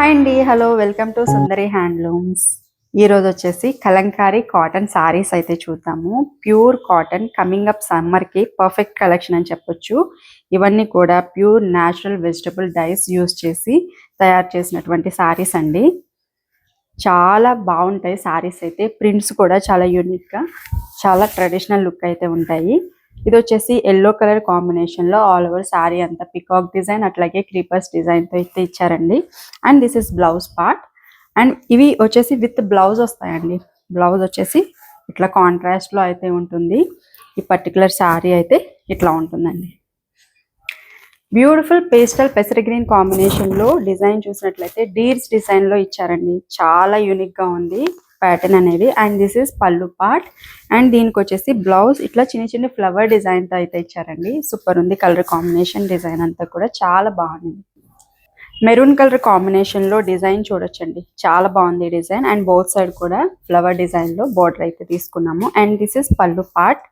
Hi అండి, hello, welcome to Sundari handlooms. ఈరోజు వచ్చేసి కలంకారీ కాటన్ సారీస్ అయితే చూద్దాము. ప్యూర్ కాటన్, కమింగ్ అప్ సమ్మర్కి పర్ఫెక్ట్ కలెక్షన్ అని చెప్పొచ్చు. ఇవన్నీ కూడా pure natural vegetable dyes use చేసి తయారు చేసినటువంటి సారీస్ అండి. చాలా బాగుంటాయి సారీస్ అయితే. ప్రింట్స్ కూడా చాలా యూనిక్గా, చాలా ట్రెడిషనల్ లుక్ అయితే ఉంటాయి. ఇది వచ్చేసి ఎల్లో కలర్ కాంబినేషన్ లో ఆల్ ఓవర్ సారీ అంతా పికాక్ డిజైన్ అట్లాగే క్రీపర్స్ డిజైన్ తో అయితే ఇచ్చారండి. And this is blouse part. And ఇవి వచ్చేసి విత్ బ్లౌజ్ వస్తాయండి. బ్లౌజ్ వచ్చేసి ఇట్లా కాంట్రాస్ట్ లో అయితే ఉంటుంది. ఈ పర్టికులర్ సారీ అయితే ఇట్లా ఉంటుందండి. బ్యూటిఫుల్ పేస్టల్ పెసర గ్రీన్ కాంబినేషన్ లో డిజైన్ చూసినట్లయితే డీర్స్ డిజైన్ లో ఇచ్చారండి. చాలా యూనిక్ గా ఉంది ప్యాటర్న్ అనేది. అండ్ దిస్ ఇస్ పళ్ళు పార్ట్. అండ్ దీనికి వచ్చేసి బ్లౌజ్ ఇట్లా చిన్న చిన్న ఫ్లవర్ డిజైన్ తో అయితే ఇచ్చారండి. సూపర్ ఉంది కలర్ కాంబినేషన్. డిజైన్ అంతా కూడా చాలా బాగుంది. మెరూన్ కలర్ కాంబినేషన్ లో డిజైన్ చూడొచ్చండి, చాలా బాగుంది డిజైన్. అండ్ బోత్ సైడ్ కూడా ఫ్లవర్ డిజైన్ లో బోర్డర్ అయితే తీసుకున్నాము. అండ్ దిస్ ఇస్ పళ్ళు పార్ట్.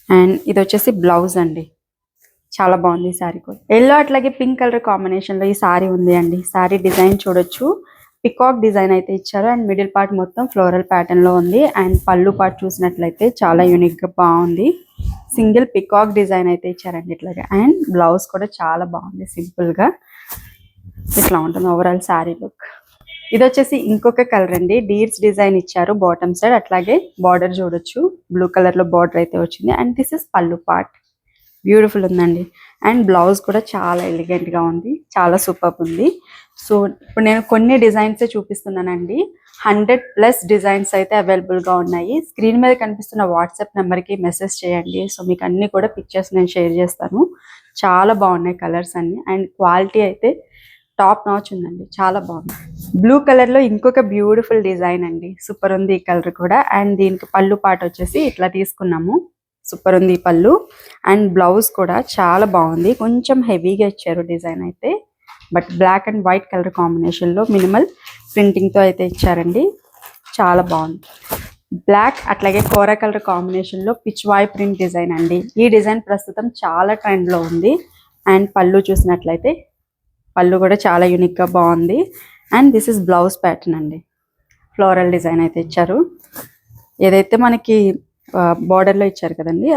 అండ్ ఇది వచ్చేసి బ్లౌజ్ అండి. చాలా బాగుంది ఈ సారీ కూడా. ఎల్లో అట్లాగే పింక్ కలర్ కాంబినేషన్ లో ఈ సారీ ఉంది అండి. సారీ డిజైన్ చూడొచ్చు, పికాక్ డిజైన్ అయితే ఇచ్చారు. అండ్ మిడిల్ పార్ట్ మొత్తం ఫ్లోరల్ ప్యాటర్న్ లో ఉంది. అండ్ పళ్ళు పార్ట్ చూసినట్లయితే చాలా యూనిక్ గా బాగుంది. సింగిల్ పికాక్ డిజైన్ అయితే ఇచ్చారండి ఇట్లాగా. అండ్ బ్లౌజ్ కూడా చాలా బాగుంది, సింపుల్ గా ఇట్లా ఉంటుంది ఓవరాల్ సారీ లుక్. ఇది వచ్చేసి ఇంకొక కలర్ అండి. డీర్స్ డిజైన్ ఇచ్చారు బాటమ్ సైడ్. అట్లాగే బార్డర్ చూడొచ్చు, బ్లూ కలర్ లో బార్డర్ అయితే వచ్చింది. అండ్ దిస్ ఇస్ పళ్ళు పార్ట్. బ్యూటిఫుల్ ఉందండి. అండ్ బ్లౌజ్ కూడా చాలా ఎలిగెంట్ గా ఉంది, చాలా సూపర్ ఉంది. సో ఇప్పుడు నేను కొన్ని డిజైన్స్ చూపిస్తున్నానండి. 100+ డిజైన్స్ అయితే అవైలబుల్ గా ఉన్నాయి. స్క్రీన్ మీద కనిపిస్తున్న వాట్సాప్ నెంబర్ కి మెసేజ్ చేయండి. సో మీకు అన్ని కూడా పిక్చర్స్ నేను షేర్ చేస్తాను. చాలా బాగున్నాయి కలర్స్ అన్ని. అండ్ క్వాలిటీ అయితే టాప్ నాచ్ ఉందండి, చాలా బాగుంది. బ్లూ కలర్ లో ఇంకొక బ్యూటిఫుల్ డిజైన్ అండి. సూపర్ ఉంది ఈ కలర్ కూడా. అండ్ దీనికి పళ్ళు పాట వచ్చేసి ఇట్లా తీసుకున్నాము. సూపర్ ఉంది పళ్ళు. అండ్ బ్లౌజ్ కూడా చాలా బాగుంది. కొంచెం హెవీగా ఇచ్చారు డిజైన్ అయితే, but black and white colour combination లో మినిమల్ ప్రింటింగ్ తో అయితే ఇచ్చారండి. చాలా బాగుంది. బ్లాక్ అట్లాగే కోరా కలర్ కాంబినేషన్ లో పిచ్ వాయ్ ప్రింట్ డిజైన్ అండి. ఈ డిజైన్ ప్రస్తుతం చాలా ట్రెండ్ లో ఉంది. అండ్ పళ్ళు చూసినట్లయితే పళ్ళు కూడా చాలా యూనిక్ గా బాగుంది. And this is blouse pattern అండి. ఫ్లోరల్ డిజైన్ అయితే ఇచ్చారు. ఏదైతే మనకి బార్డర్ లో ఇచ్చారు కదండి,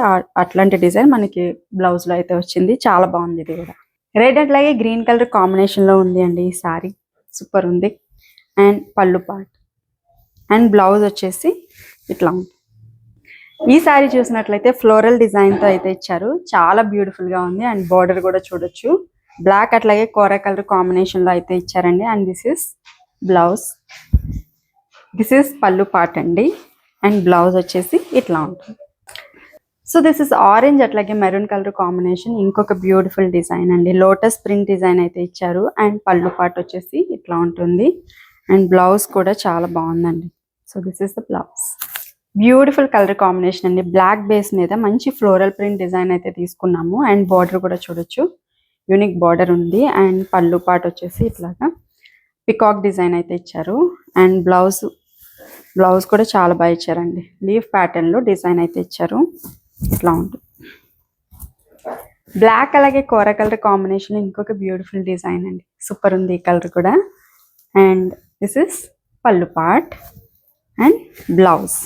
అట్లాంటి డిజైన్ మనకి బ్లౌజ్ లో అయితే వచ్చింది. చాలా బాగుంది. ఇది కూడా రెడ్ అట్లాగే గ్రీన్ కలర్ కాంబినేషన్ లో ఉంది అండి ఈ సారీ. సూపర్ ఉంది. అండ్ పళ్ళు పార్ట్. అండ్ బ్లౌజ్ వచ్చేసి ఇట్లా ఉంది. ఈ సారీ చూసినట్లయితే ఫ్లోరల్ డిజైన్ తో అయితే ఇచ్చారు. చాలా బ్యూటిఫుల్ గా ఉంది. అండ్ బార్డర్ కూడా చూడొచ్చు, బ్లాక్ అట్లాగే కోరా కలర్ కాంబినేషన్ లో అయితే ఇచ్చారండి. And this is blouse. This is పళ్ళు పార్ట్ అండి. అండ్ బ్లౌజ్ వచ్చేసి ఇట్లా ఉంటుంది. సో దిస్ ఇస్ ఆరెంజ్ అట్లాగే మెరూన్ కలర్ కాంబినేషన్. ఇంకొక బ్యూటిఫుల్ డిజైన్ అండి. లోటస్ ప్రింట్ డిజైన్ అయితే ఇచ్చారు. అండ్ పళ్ళు పార్ట్ వచ్చేసి ఇట్లా ఉంటుంది. అండ్ బ్లౌజ్ కూడా చాలా బాగుందండి. So this is the blouse. Beautiful colour combination అండి. బ్లాక్ బేస్ మీద మంచి ఫ్లోరల్ ప్రింట్ డిజైన్ అయితే తీసుకున్నాము. అండ్ బార్డర్ కూడా చూడొచ్చు, యూనిక్ బార్డర్ ఉంది. అండ్ పళ్ళు పార్ట్ వచ్చేసి ఇట్లాగా పికాక్ డిజైన్ అయితే ఇచ్చారు. అండ్ బ్లౌజ్ కూడా చాలా బాగా ఇచ్చారండి. లీఫ్ ప్యాటర్న్ లో డిజైన్ అయితే ఇచ్చారు. ఇట్లా ఉంటుంది. బ్లాక్ అలాగే కోరా కలర్ కాంబినేషన్ ఇంకొక బ్యూటిఫుల్ డిజైన్ అండి. సూపర్ ఉంది ఈ కలర్ కూడా. అండ్ దిస్ ఇస్ పళ్ళు పార్ట్ అండ్ బ్లౌజ్.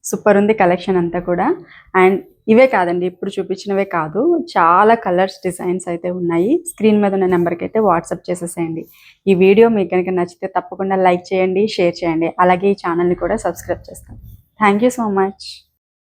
సూపర్ ఉంది కలెక్షన్ అంతా కూడా. అండ్ ఇవే కాదండి, ఇప్పుడు చూపించినవే కాదు, చాలా కలర్స్ డిజైన్స్ అయితే ఉన్నాయి. స్క్రీన్ మీద ఉన్న నెంబర్కి అయితే వాట్సాప్ చేసేసేయండి. ఈ వీడియో మీకు కనుక నచ్చితే తప్పకుండా లైక్ చేయండి, షేర్ చేయండి. అలాగే ఈ ఛానల్ని కూడా సబ్స్క్రైబ్ చేస్తాను. Thank you so much.